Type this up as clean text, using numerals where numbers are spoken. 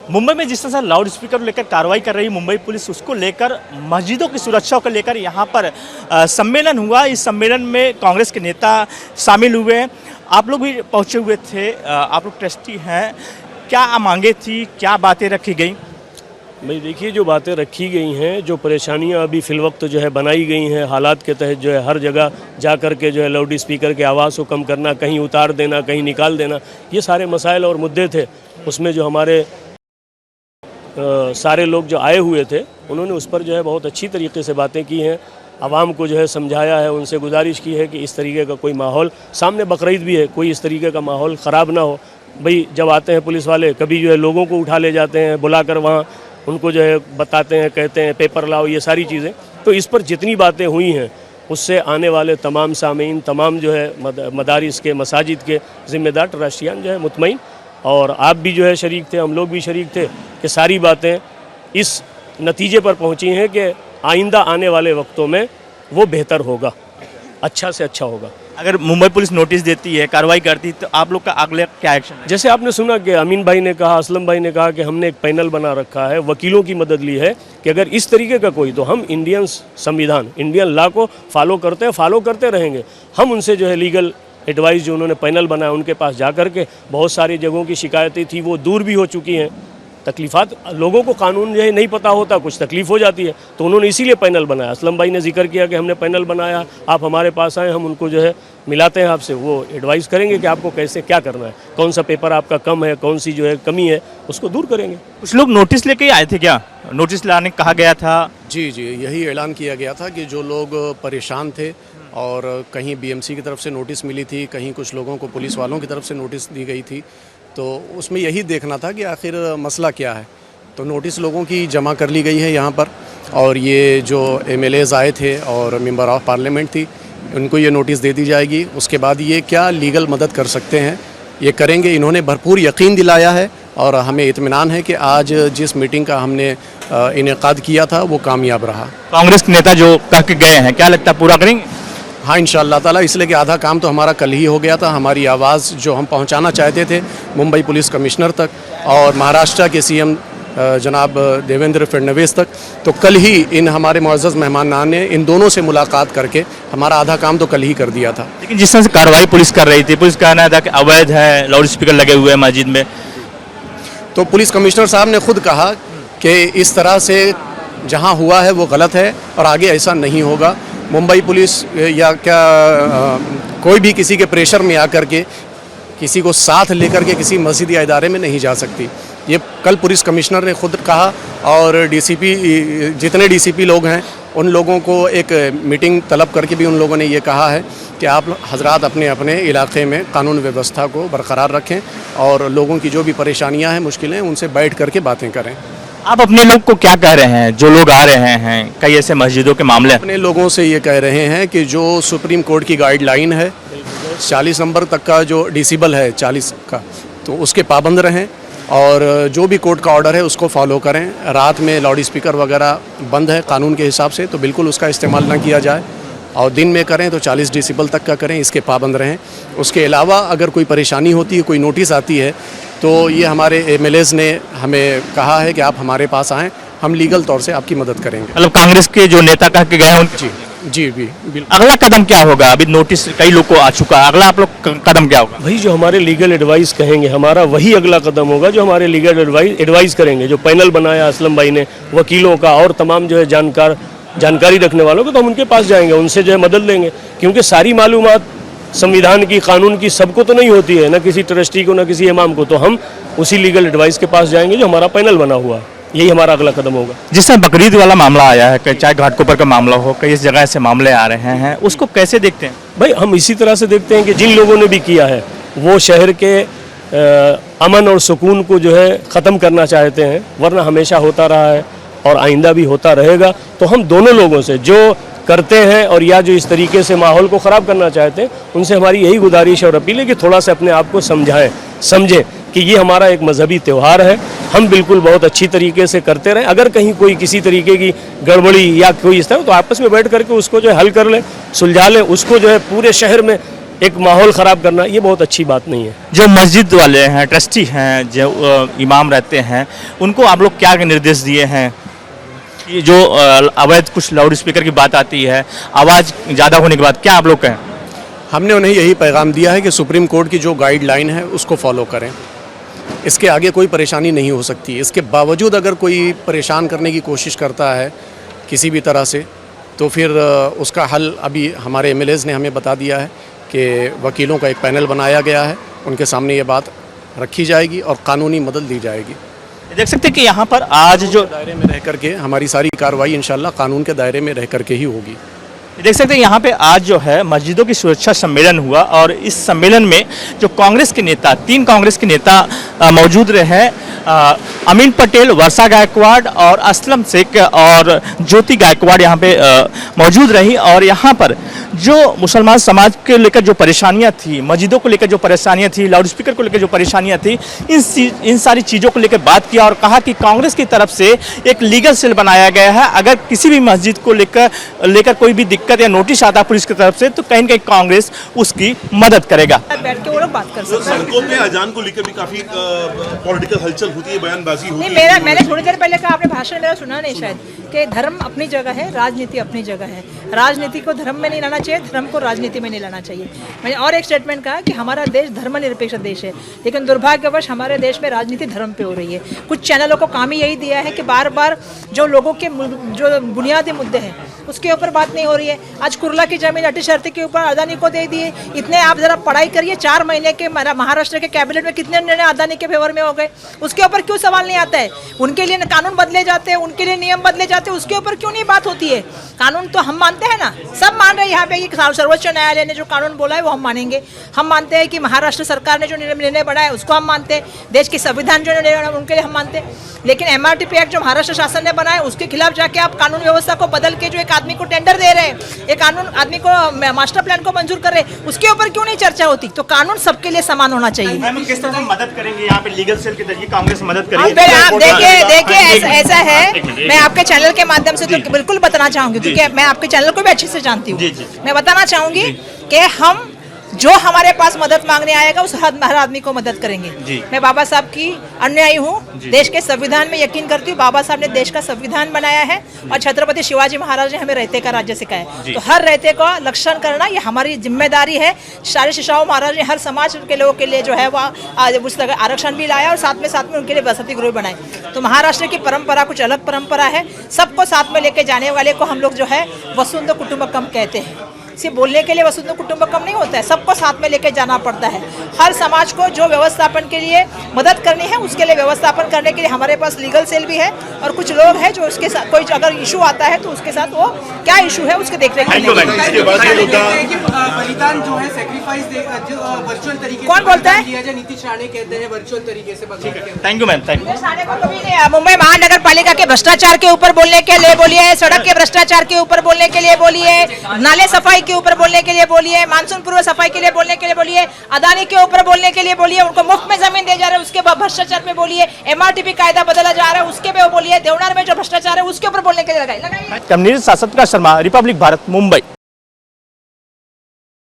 मुंबई में जिस तरह से लाउड स्पीकर लेकर कार्रवाई कर रही मुंबई पुलिस, उसको लेकर मस्जिदों की सुरक्षा को लेकर यहाँ पर सम्मेलन हुआ। इस सम्मेलन में कांग्रेस के नेता शामिल हुए, आप लोग भी पहुँचे हुए थे, आप लोग ट्रस्टी हैं। क्या मांगे थी, क्या बातें रखी गई? भाई देखिए, जो बातें रखी गई हैं, जो परेशानियां अभी फ़िलवक्त जो है बनाई गई हैं, हालात के तहत जो है हर जगह जा कर के जो है लाउड स्पीकर के आवाज़ को कम करना, कहीं उतार देना, कहीं निकाल देना, ये सारे मसाइल और मुद्दे थे। उसमें जो हमारे सारे लोग जो आए हुए थे, उन्होंने उस पर जो है बहुत अच्छी तरीके से बातें की हैं, आवाम को जो है समझाया है, उनसे गुजारिश की है कि इस तरीके का कोई माहौल, सामने बकरीद भी है, कोई इस तरीके का माहौल ख़राब ना हो। भाई जब आते हैं पुलिस वाले, कभी जो है लोगों को उठा ले जाते हैं, बुलाकर वहाँ उनको जो है बताते हैं, कहते हैं पेपर लाओ, ये सारी चीज़ें। तो इस पर जितनी बातें हुई हैं, उससे आने वाले तमाम सामीन, तमाम जो है मदारिस के, मसाजिद के ज़िम्मेदार ट्रस्टियान जो है मुतमईन, और आप भी जो है शरीक थे, हम लोग भी शरीक थे कि सारी बातें इस नतीजे पर पहुंची हैं कि आइंदा आने वाले वक्तों में वो बेहतर होगा, अच्छा से अच्छा होगा। अगर मुंबई पुलिस नोटिस देती है, कार्रवाई करती है, तो आप लोग का अगले क्या एक्शन है? जैसे आपने सुना कि अमीन भाई ने कहा, असलम भाई ने कहा कि हमने एक पैनल बना रखा है, वकीलों की मदद ली है कि अगर इस तरीके का कोई, तो हम इंडियन संविधान, इंडियन लॉ को फॉलो करते रहेंगे। हम उनसे जो है लीगल एडवाइस, जो उन्होंने पैनल बनाया, उनके पास जा कर के बहुत सारी जगहों की शिकायतें थी, वो दूर भी हो चुकी हैं। तकलीफ़ात, लोगों को कानून जो है नहीं पता होता, कुछ तकलीफ़ हो जाती है, तो उन्होंने इसीलिए पैनल बनाया। असलम भाई ने जिक्र किया कि हमने पैनल बनाया, आप हमारे पास आए, हम उनको जो है मिलाते हैं आपसे, वो एडवाइस करेंगे कि आपको कैसे क्या करना है, कौन सा पेपर आपका कम है, कौन सी जो है कमी है, उसको दूर करेंगे। कुछ लोग नोटिस लेके ही आए थे क्या? नोटिस लाने कहा गया था? जी, यही ऐलान किया गया था कि जो लोग परेशान थे, और कहीं बीएमसी की तरफ से नोटिस मिली थी, कहीं कुछ लोगों को पुलिस वालों की तरफ से नोटिस दी गई थी, तो उसमें यही देखना था कि आखिर मसला क्या है। तो नोटिस लोगों की जमा कर ली गई है यहाँ पर, और ये जो एमएलएज आए थे और मेंबर ऑफ पार्लियामेंट थी, उनको ये नोटिस दे दी जाएगी। उसके बाद ये क्या लीगल मदद कर सकते हैं, ये करेंगे। इन्होंने भरपूर यकीन दिलाया है, और हमें इत्मीनान है कि आज जिस मीटिंग का हमने इनेकाद किया था, वो कामयाब रहा। कांग्रेस के नेता जो कह के गए हैं, क्या लगता है पूरा करेंगे? हाँ, इंशाअल्लाह ताला, इसलिए कि आधा काम तो हमारा कल ही हो गया था। हमारी आवाज़ जो हम पहुंचाना चाहते थे मुंबई पुलिस कमिश्नर तक और महाराष्ट्र के सीएम जनाब देवेंद्र फडणवीस तक, तो कल ही इन हमारे मुअज़्ज़ज़ मेहमान ने इन दोनों से मुलाकात करके हमारा आधा काम तो कल ही कर दिया था। लेकिन जिस तरह से कार्रवाई पुलिस कर रही थी, पुलिस का कहना था कि अवैध है, लाउड स्पीकर लगे हुए हैं मस्जिद में, तो पुलिस कमिश्नर साहब ने खुद कहा कि इस तरह से जहाँ हुआ है वो गलत है और आगे ऐसा नहीं होगा। मुंबई पुलिस या क्या कोई भी किसी के प्रेशर में आकर के किसी को साथ लेकर के किसी मस्जिद या इदारे में नहीं जा सकती। ये कल पुलिस कमिश्नर ने खुद कहा, और डीसीपी, जितने डीसीपी लोग हैं, उन लोगों को एक मीटिंग तलब करके भी उन लोगों ने ये कहा है कि आप हजरात अपने अपने इलाके में कानून व्यवस्था को बरकरार रखें, और लोगों की जो भी परेशानियां हैं, मुश्किलें, उनसे बैठ करके बातें करें। आप अपने लोग को क्या कह रहे हैं, जो लोग आ रहे हैं, कई ऐसे मस्जिदों के मामले? अपने लोगों से ये कह रहे हैं कि जो सुप्रीम कोर्ट की गाइडलाइन है, 40 नंबर तक का जो डिसिबल है 40 का, तो उसके पाबंद रहें, और जो भी कोर्ट का ऑर्डर है उसको फॉलो करें। रात में लाउड स्पीकर वगैरह बंद है कानून के हिसाब से, तो बिल्कुल उसका इस्तेमाल ना किया जाए, और दिन में करें तो 40 डिसिबल तक का करें, इसके पाबंद रहें। उसके अलावा अगर कोई परेशानी होती है, कोई नोटिस आती है, तो ये हमारे एमएलएज ने हमें कहा है कि आप हमारे पास आएँ, हम लीगल तौर से आपकी मदद करेंगे। मतलब कांग्रेस के जो नेता कह के गए हैं उनकी? जी बिल्कुल। अगला कदम क्या होगा? अभी नोटिस कई लोग को आ चुका है, अगला आप लोग कदम क्या होगा? वही जो हमारे लीगल एडवाइस कहेंगे, हमारा वही अगला कदम होगा, जो हमारे लीगल एडवाइस करेंगे। जो पैनल बनाया असलम भाई ने, वकीलों का और तमाम जो है जानकारी रखने वालों को, तो हम उनके पास जाएंगे, उनसे जो है मदद लेंगे, क्योंकि सारी मालूमात संविधान की, कानून की सबको तो नहीं होती है, ना किसी ट्रस्टी को, ना किसी इमाम को। तो हम उसी लीगल एडवाइस के पास जाएंगे जो हमारा पैनल बना हुआ है। यही हमारा अगला कदम होगा। जिस तरह बकरीद वाला मामला आया है, चाहे घाटकोपर का मामला हो, कई इस जगह से मामले आ रहे हैं, उसको कैसे देखते हैं? भाई हम इसी तरह से देखते हैं कि जिन लोगों ने भी किया है, वो शहर के अमन और सुकून को जो है ख़त्म करना चाहते हैं, वरना हमेशा होता रहा है और आइंदा भी होता रहेगा। तो हम दोनों लोगों से, जो करते हैं और या जो इस तरीके से माहौल को ख़राब करना चाहते हैं, उनसे हमारी यही गुजारिश और अपील है कि थोड़ा सा अपने आप को समझें कि ये हमारा एक मजहबी त्यौहार है, हम बिल्कुल बहुत अच्छी तरीके से करते रहें। अगर कहीं कोई किसी तरीके की गड़बड़ी या कोई इस तरह, तो आपस में बैठ करके उसको जो है हल कर लें, सुलझा लें, उसको जो है पूरे शहर में एक माहौल ख़राब करना ये बहुत अच्छी बात नहीं है। जो मस्जिद वाले हैं, ट्रस्टी हैं, जो इमाम रहते हैं, उनको आप लोग क्या निर्देश दिए हैं? ये जो अवैध कुछ लाउड स्पीकर की बात आती है, आवाज़ ज़्यादा होने के बाद क्या आप लोग कहें? हमने उन्हें यही पैगाम दिया है कि सुप्रीम कोर्ट की जो गाइडलाइन है उसको फॉलो करें। इसके आगे कोई परेशानी नहीं हो सकती। इसके बावजूद अगर कोई परेशान करने की कोशिश करता है किसी भी तरह से, तो फिर उसका हल अभी हमारे एमएलएज़ ने हमें बता दिया है कि वकीलों का एक पैनल बनाया गया है, उनके सामने ये बात रखी जाएगी और कानूनी मदद दी जाएगी। देख सकते हैं कि यहाँ पर आज जो दायरे में रह करके हमारी सारी कार्रवाई इंशाल्लाह कानून के दायरे में रह करके ही होगी। देख सकते हैं यहाँ पे आज जो है मस्जिदों की सुरक्षा सम्मेलन हुआ और इस सम्मेलन में जो कांग्रेस के नेता, 3 कांग्रेस के नेता मौजूद रहे। अमीन पटेल, वर्षा गायकवाड़ और असलम शेख और ज्योति गायकवाड़ यहाँ पे मौजूद रही। और यहाँ पर जो मुसलमान समाज के लेकर जो परेशानियाँ थी, मस्जिदों को लेकर जो परेशानियाँ थी, लाउड स्पीकर को लेकर जो परेशानियाँ थी, इन सारी चीज़ों को लेकर बात किया और कहा कि कांग्रेस की तरफ से एक लीगल सेल बनाया गया है। अगर किसी भी मस्जिद को लेकर कोई भी दिक्कत या नोटिस आता है पुलिस की तरफ से, तो कहीं न कहीं कांग्रेस उसकी मदद करेगा। बैठ के वो लोग बात कर सकते हैं। सड़कों पे अजान को लेकर भी काफी पॉलिटिकल हलचल होती है, बयानबाजी होती नहीं, है। मैंने थोड़ी देर पहले कहा, आपने भाषण मेरा सुना नहीं शायद, कि धर्म अपनी जगह है, राजनीति अपनी जगह है। राजनीति को धर्म में नहीं लाना चाहिए, धर्म को राजनीति में नहीं लाना चाहिए। मैंने और एक स्टेटमेंट कहा कि हमारा देश धर्मनिरपेक्ष देश है, लेकिन दुर्भाग्यवश हमारे देश में राजनीति धर्म पे हो रही है। कुछ चैनलों को काम ही यही दिया है कि बार बार जो लोगों के जो बुनियादी मुद्दे हैं उसके ऊपर बात नहीं हो रही है। आज कुर्ला की जमीन अटी शर्ती के ऊपर अदानी को दे दिए। इतने आप जरा पढ़ाई करिए, 4 महीने के महाराष्ट्र के कैबिनेट में कितने निर्णय अदानी के फेवर में हो गए, उसके ऊपर क्यों सवाल नहीं आता है? उनके लिए कानून बदले जाते हैं, उनके लिए नियम बदले जाते हैं, उसके ऊपर क्यों नहीं बात होती है? कानून तो हम मानते हैं ना, सब मान रहे हैं यहाँ पे कि सर्वोच्च न्यायालय ने जो कानून बोला है वो हम मानेंगे। हम मानते हैं कि महाराष्ट्र सरकार ने जो निर्णय बनाया उसको हम मानते हैं, देश के संविधान जो निर्णय बनाया उनके लिए हम मानते हैं। लेकिन MRTP एक्ट जो महाराष्ट्र शासन ने बनाया उसके खिलाफ जाके आप कानून व्यवस्था को बदल के जो एक आदमी को टेंडर दे रहे हैं, एक कानून आदमी को मास्टर प्लान को मंजूर कर रहे हैं, उसके ऊपर क्यों नहीं चर्चा होती? तो कानून सबके लिए समान होना चाहिए। मैम, किस तरह से मदद करेंगे यहाँ पे लीगल सेल के जरिए कांग्रेस मदद अब करेगी? आप देखिए ऐसा है, मैं आपके चैनल के माध्यम से तो बिल्कुल बताना चाहूंगी, क्योंकि मैं आपके चैनल को भी अच्छे से जानती हूँ। मैं बताना चाहूंगी कि हम जो हमारे पास मदद मांगने आएगा उस हर आदमी को मदद करेंगे। मैं बाबा साहब की अनुयायी हूँ, देश के संविधान में यकीन करती हूँ। बाबा साहब ने देश का संविधान बनाया है और छत्रपति शिवाजी महाराज ने हमें रहते का राज्य सिखाया। तो हर रहते का लक्षण करना ये हमारी जिम्मेदारी है। सारे शिशाओं महाराज ने हर समाज के लोगों के लिए जो है वह उस तरह आरक्षण भी लाया और साथ में उनके लिए वसति गृह बनाए। तो महाराष्ट्र की परंपरा कुछ अलग परंपरा है, सबको साथ में लेके जाने वाले को हम लोग जो है वसुंध कुटुंबकम कहते हैं। सिर्फ बोलने के लिए वसुंध कुटुंबकम नहीं होता है, सबको साथ में लेके जाना पड़ता है। हर समाज को जो व्यवस्थापन के लिए मदद करनी है उसके लिए व्यवस्थापन करने के लिए हमारे पास लीगल सेल भी है और कुछ लोग हैं जो उसके साथ कोई अगर इशू आता है तो उसके साथ वो क्या इशू है उसके देख रेख बलिदान जो है सैक्रिफाइस वर्चुअल तरीके कौन बोलता है? किया जाए, नीतीश राणे कहते हैं वर्चुअल तरीके से। Thank you ma'am, thank you. Mumbai महानगर पालिका के भ्रष्टाचार के ऊपर बोलने के लिए बोलिए, सड़क के भ्रष्टाचार के ऊपर बोलने के लिए बोलिए, नाले सफाई के ऊपर बोलने के लिए बोलिए, मानसून पूर्व सफाई के लिए बोलने के लिए बोलिए, अदानी के ऊपर बोलने के लिए बोलिए, उनको मुफ्त में जमीन दे जा रहे हैं उसके भ्रष्टाचार पे बोलिए, MRTP कायदा बदला जा रहा है उसके पे बोलिए, देवनार में जो भ्रष्टाचार है उसके ऊपर बोलने के लिए लगाइए। कम्युनिस्ट शासक का शर्मा, रिपब्लिक भारत, मुंबई।